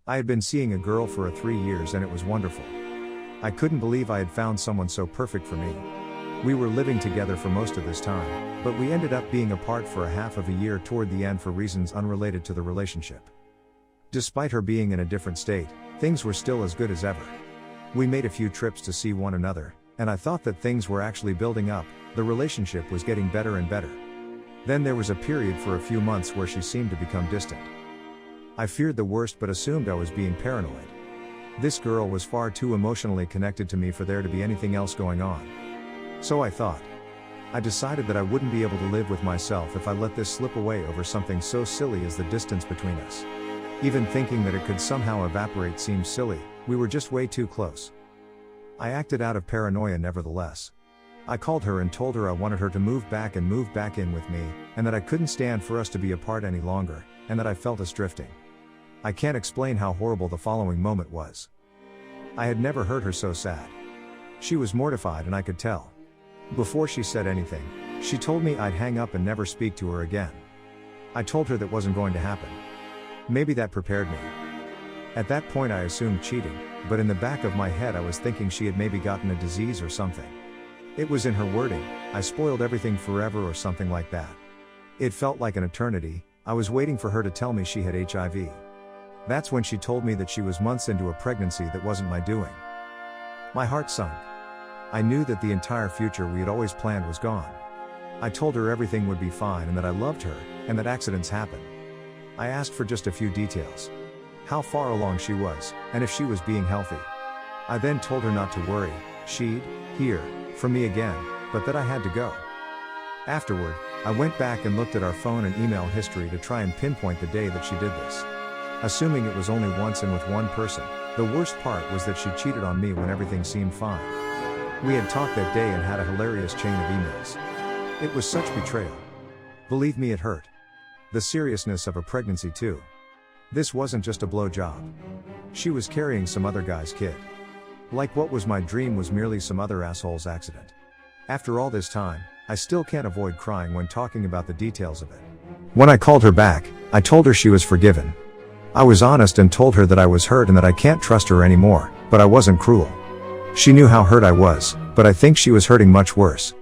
I had been seeing a girl for 3 years and it was wonderful. I couldn't believe I had found someone so perfect for me. We were living together for most of this time, but we ended up being apart for a half of a year toward the end for reasons unrelated to the relationship. Despite her being in a different state, things were still as good as ever. We made a few trips to see one another, and I thought that things were actually building up, the relationship was getting better and better. Then there was a period for a few months where she seemed to become distant. I feared the worst but assumed I was being paranoid. This girl was far too emotionally connected to me for there to be anything else going on. So I thought. I decided that I wouldn't be able to live with myself if I let this slip away over something so silly as the distance between us. Even thinking that it could somehow evaporate seemed silly, we were just way too close. I acted out of paranoia nevertheless. I called her and told her I wanted her to move back and move back in with me, and that I couldn't stand for us to be apart any longer, and that I felt us drifting. I can't explain how horrible the following moment was. I had never heard her so sad. She was mortified and I could tell. Before she said anything, she told me I'd hang up and never speak to her again. I told her that wasn't going to happen. Maybe that prepared me. At that point I assumed cheating, but in the back of my head I was thinking she had maybe gotten a disease or something. It was in her wording, I spoiled everything forever or something like that. It felt like an eternity. I was waiting for her to tell me she had HIV. That's when she told me that she was months into a pregnancy that wasn't my doing. My heart sunk. I knew that the entire future we had always planned was gone. I told her everything would be fine and that I loved her, and that accidents happen. I asked for just a few details. How far along she was, and if she was being healthy. I then told her not to worry, she'd hear from me again, but that I had to go. Afterward, I went back and looked at our phone and email history to try and pinpoint the day that she did this. Assuming it was only once and with one person, the worst part was that she cheated on me when everything seemed fine. We had talked that day and had a hilarious chain of emails. It was such betrayal. Believe me, it hurt. The seriousness of a pregnancy too. This wasn't just a blowjob. She was carrying some other guy's kid. Like what was my dream was merely some other asshole's accident. After all this time, I still can't avoid crying when talking about the details of it. When I called her back, I told her she was forgiven. I was honest and told her that I was hurt and that I can't trust her anymore, but I wasn't cruel. She knew how hurt I was, but I think she was hurting much worse.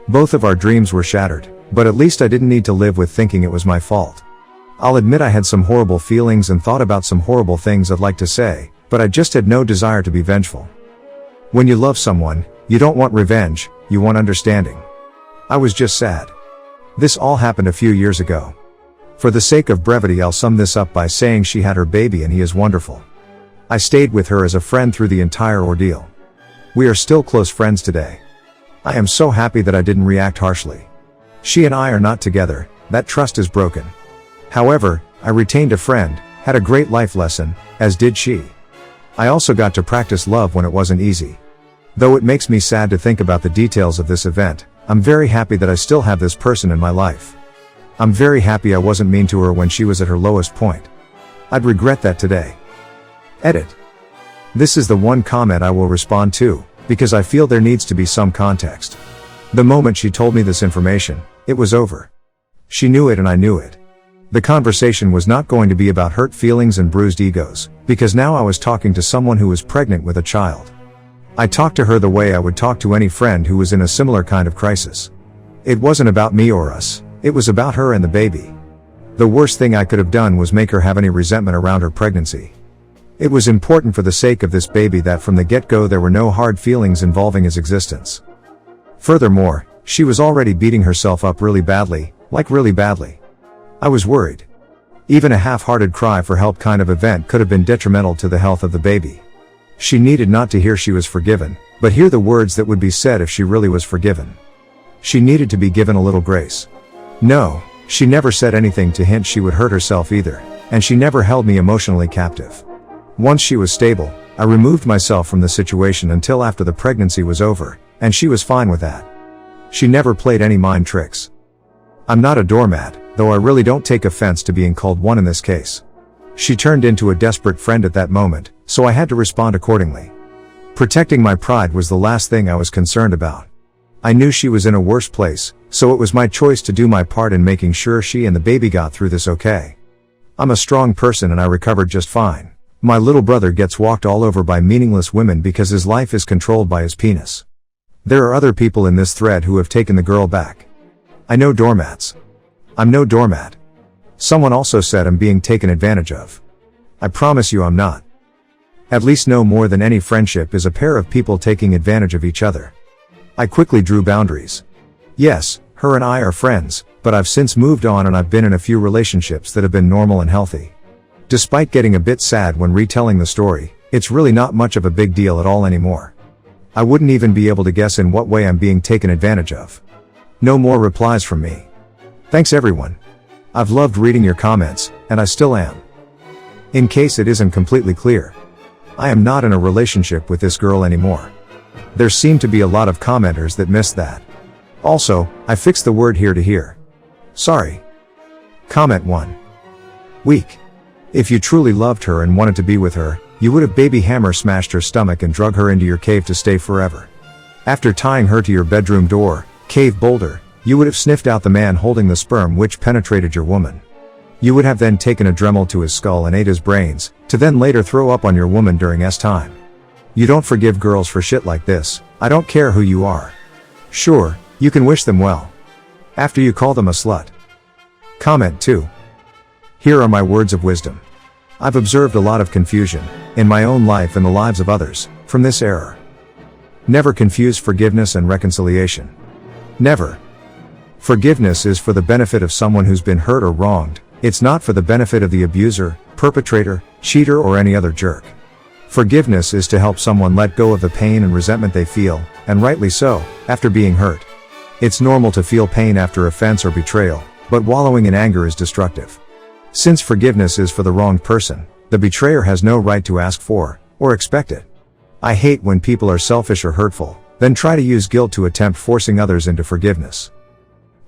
Both of our dreams were shattered, but at least I didn't need to live with thinking it was my fault. I'll admit I had some horrible feelings and thought about some horrible things I'd like to say, but I just had no desire to be vengeful. When you love someone, you don't want revenge, you want understanding. I was just sad. This all happened a few years ago. For the sake of brevity, I'll sum this up by saying she had her baby and he is wonderful. I stayed with her as a friend through the entire ordeal. We are still close friends today. I am so happy that I didn't react harshly. She and I are not together, that trust is broken. However, I retained a friend, had a great life lesson, as did she. I also got to practice love when it wasn't easy. Though it makes me sad to think about the details of this event, I'm very happy that I still have this person in my life. I'm very happy I wasn't mean to her when she was at her lowest point. I'd regret that today. Edit. This is the one comment I will respond to, because I feel there needs to be some context. The moment she told me this information, it was over. She knew it and I knew it. The conversation was not going to be about hurt feelings and bruised egos, because now I was talking to someone who was pregnant with a child. I talked to her the way I would talk to any friend who was in a similar kind of crisis. It wasn't about me or us, it was about her and the baby. The worst thing I could have done was make her have any resentment around her pregnancy. It was important for the sake of this baby that from the get-go there were no hard feelings involving his existence. Furthermore, she was already beating herself up really badly, like really badly. I was worried. Even a half-hearted cry for help kind of event could have been detrimental to the health of the baby. She needed not to hear she was forgiven, but hear the words that would be said if she really was forgiven. She needed to be given a little grace. No, she never said anything to hint she would hurt herself either, and she never held me emotionally captive. Once she was stable, I removed myself from the situation until after the pregnancy was over, and she was fine with that. She never played any mind tricks. I'm not a doormat, though I really don't take offense to being called one in this case. She turned into a desperate friend at that moment, so I had to respond accordingly. Protecting my pride was the last thing I was concerned about. I knew she was in a worse place, so it was my choice to do my part in making sure she and the baby got through this okay. I'm a strong person and I recovered just fine. My little brother gets walked all over by meaningless women because his life is controlled by his penis. There are other people in this thread who have taken the girl back. I know doormats. I'm no doormat. Someone also said I'm being taken advantage of. I promise you I'm not. At least no more than any friendship is a pair of people taking advantage of each other. I quickly drew boundaries. Yes, her and I are friends, but I've since moved on and I've been in a few relationships that have been normal and healthy. Despite getting a bit sad when retelling the story, it's really not much of a big deal at all anymore. I wouldn't even be able to guess in what way I'm being taken advantage of. No more replies from me. Thanks everyone. I've loved reading your comments, and I still am. In case it isn't completely clear, I am not in a relationship with this girl anymore. There seem to be a lot of commenters that missed that. Also, I fixed the word here to here. Sorry. Comment 1. Weak. If you truly loved her and wanted to be with her, you would have baby hammer smashed her stomach and drug her into your cave to stay forever. After tying her to your bedroom door, cave boulder, you would have sniffed out the man holding the sperm which penetrated your woman. You would have then taken a Dremel to his skull and ate his brains, to then later throw up on your woman during S-time. You don't forgive girls for shit like this. I don't care who you are. Sure, you can wish them well. After you call them a slut. Comment 2. Here are my words of wisdom. I've observed a lot of confusion, in my own life and the lives of others, from this error. Never confuse forgiveness and reconciliation. Never. Forgiveness is for the benefit of someone who's been hurt or wronged, it's not for the benefit of the abuser, perpetrator, cheater or any other jerk. Forgiveness is to help someone let go of the pain and resentment they feel, and rightly so, after being hurt. It's normal to feel pain after offense or betrayal, but wallowing in anger is destructive. Since forgiveness is for the wronged person, the betrayer has no right to ask for, or expect it. I hate when people are selfish or hurtful, then try to use guilt to attempt forcing others into forgiveness.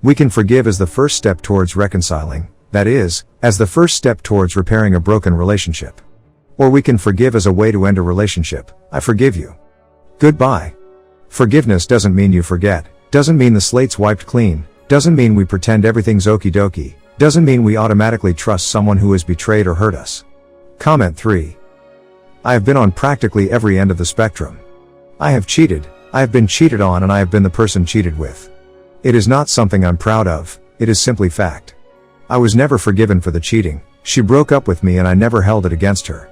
We can forgive as the first step towards reconciling, that is, as the first step towards repairing a broken relationship. Or we can forgive as a way to end a relationship. I forgive you. Goodbye. Forgiveness doesn't mean you forget, doesn't mean the slate's wiped clean, doesn't mean we pretend everything's okie dokie, doesn't mean we automatically trust someone who has betrayed or hurt us. Comment 3. I have been on practically every end of the spectrum. I have cheated, I have been cheated on and I have been the person cheated with. It is not something I'm proud of, it is simply fact. I was never forgiven for the cheating, she broke up with me and I never held it against her.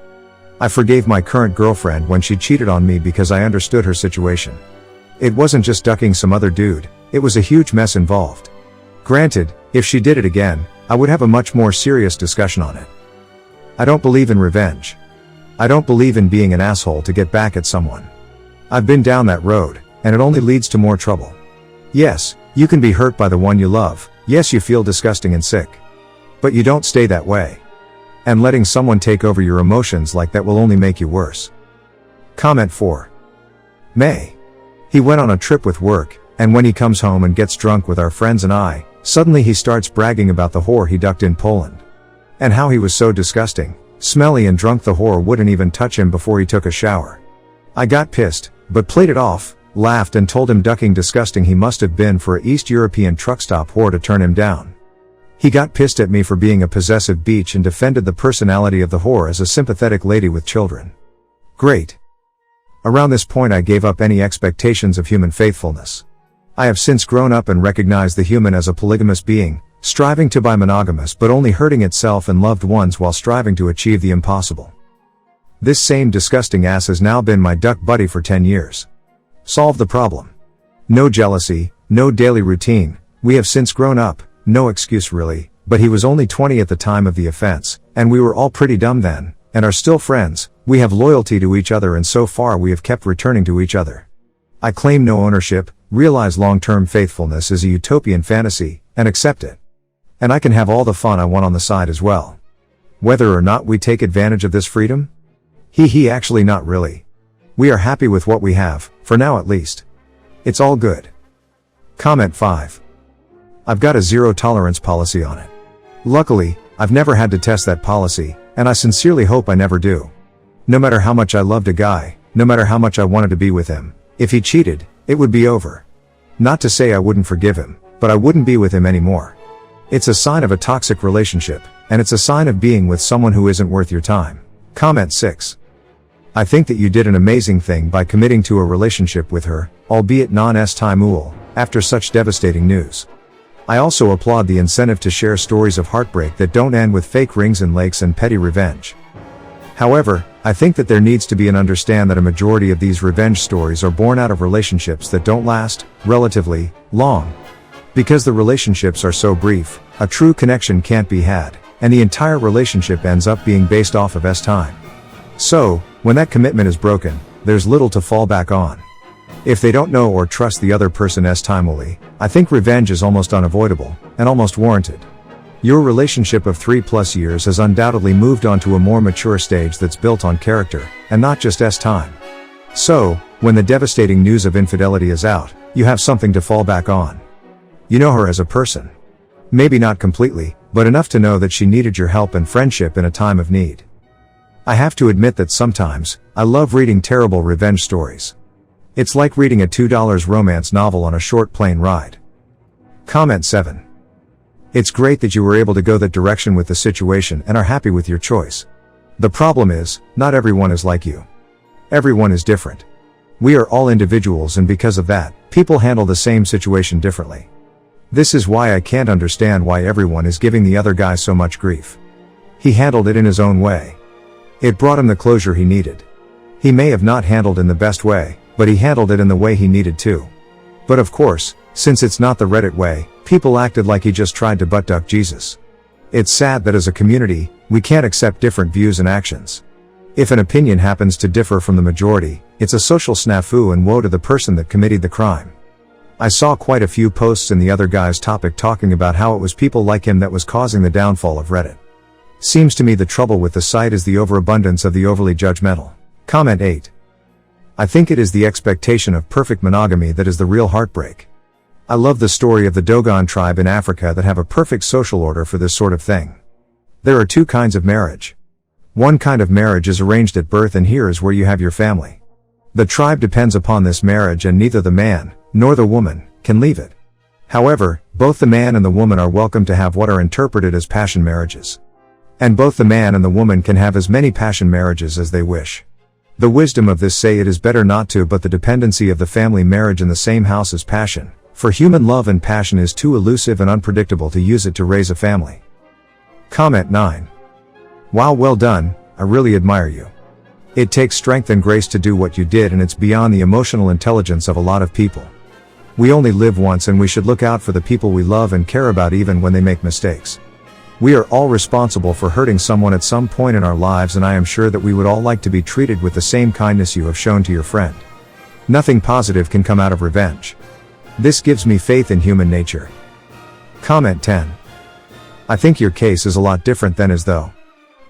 I forgave my current girlfriend when she cheated on me because I understood her situation. It wasn't just ducking some other dude, it was a huge mess involved. Granted, if she did it again, I would have a much more serious discussion on it. I don't believe in revenge. I don't believe in being an asshole to get back at someone. I've been down that road, and it only leads to more trouble. Yes, you can be hurt by the one you love, yes you feel disgusting and sick. But you don't stay that way. And letting someone take over your emotions like that will only make you worse. Comment 4. May. He went on a trip with work, and when he comes home and gets drunk with our friends and I, suddenly he starts bragging about the whore he ducked in Poland. And how he was so disgusting, smelly and drunk the whore wouldn't even touch him before he took a shower. I got pissed, but played it off, laughed and told him ducking disgusting he must have been for a East European truck stop whore to turn him down. He got pissed at me for being a possessive bitch and defended the personality of the whore as a sympathetic lady with children. Great. Around this point I gave up any expectations of human faithfulness. I have since grown up and recognized the human as a polygamous being, striving to be monogamous but only hurting itself and loved ones while striving to achieve the impossible. This same disgusting ass has now been my duck buddy for 10 years. Solve the problem. No jealousy, no daily routine, we have since grown up, no excuse really, but he was only 20 at the time of the offense, and we were all pretty dumb then, and are still friends. We have loyalty to each other and so far we have kept returning to each other. I claim no ownership, realize long-term faithfulness is a utopian fantasy, and accept it. And I can have all the fun I want on the side as well. Whether or not we take advantage of this freedom? Actually not really. We are happy with what we have, for now at least. It's all good. Comment 5. I've got a zero tolerance policy on it. Luckily, I've never had to test that policy, and I sincerely hope I never do. No matter how much I loved a guy, no matter how much I wanted to be with him, if he cheated, it would be over. Not to say I wouldn't forgive him, but I wouldn't be with him anymore. It's a sign of a toxic relationship, and it's a sign of being with someone who isn't worth your time. Comment 6. I think that you did an amazing thing by committing to a relationship with her, albeit non-S-time after such devastating news. I also applaud the incentive to share stories of heartbreak that don't end with fake rings and lakes and petty revenge. However, I think that there needs to be an understand that a majority of these revenge stories are born out of relationships that don't last, relatively, long. Because the relationships are so brief, a true connection can't be had, and the entire relationship ends up being based off of S-time. So, when that commitment is broken, there's little to fall back on. If they don't know or trust the other person S-timely, I think revenge is almost unavoidable, and almost warranted. Your relationship of 3+ years has undoubtedly moved on to a more mature stage that's built on character, and not just S-time. So, when the devastating news of infidelity is out, you have something to fall back on. You know her as a person. Maybe not completely, but enough to know that she needed your help and friendship in a time of need. I have to admit that sometimes, I love reading terrible revenge stories. It's like reading a $2 romance novel on a short plane ride. Comment 7. It's great that you were able to go that direction with the situation and are happy with your choice. The problem is, not everyone is like you. Everyone is different. We are all individuals, and because of that, people handle the same situation differently. This is why I can't understand why everyone is giving the other guy so much grief. He handled it in his own way. It brought him the closure he needed. He may have not handled in the best way, but he handled it in the way he needed to. But of course, since it's not the Reddit way, people acted like he just tried to butt-duck Jesus. It's sad that as a community, we can't accept different views and actions. If an opinion happens to differ from the majority, it's a social snafu, and woe to the person that committed the crime. I saw quite a few posts in the other guy's topic talking about how it was people like him that was causing the downfall of Reddit. Seems to me the trouble with the site is the overabundance of the overly judgmental. Comment 8. I think it is the expectation of perfect monogamy that is the real heartbreak. I love the story of the Dogon tribe in Africa that have a perfect social order for this sort of thing. There are two kinds of marriage. One kind of marriage is arranged at birth, and here is where you have your family. The tribe depends upon this marriage, and neither the man, nor the woman, can leave it. However, both the man and the woman are welcome to have what are interpreted as passion marriages. And both the man and the woman can have as many passion marriages as they wish. The wisdom of this say it is better not to, but the dependency of the family marriage in the same house as passion, for human love and passion is too elusive and unpredictable to use it to raise a family. Comment 9. Wow, well done, I really admire you. It takes strength and grace to do what you did, and it's beyond the emotional intelligence of a lot of people. We only live once, and we should look out for the people we love and care about even when they make mistakes. We are all responsible for hurting someone at some point in our lives, and I am sure that we would all like to be treated with the same kindness you have shown to your friend. Nothing positive can come out of revenge. This gives me faith in human nature. Comment 10. I think your case is a lot different than as though.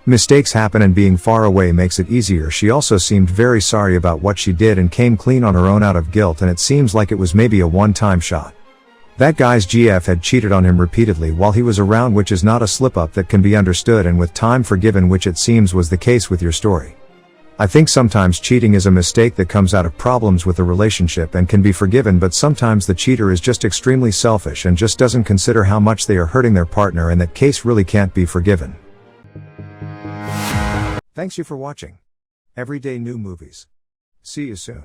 Mistakes happen, and being far away makes it easier. She also seemed very sorry about what she did and came clean on her own out of guilt, and it seems like it was maybe a one-time shot. That guy's GF had cheated on him repeatedly while he was around, which is not a slip-up that can be understood and with time forgiven, which it seems was the case with your story. I think sometimes cheating is a mistake that comes out of problems with the relationship and can be forgiven, but sometimes the cheater is just extremely selfish and just doesn't consider how much they are hurting their partner, and that case really can't be forgiven. Thanks you for watching. Everyday New Movies. See you soon.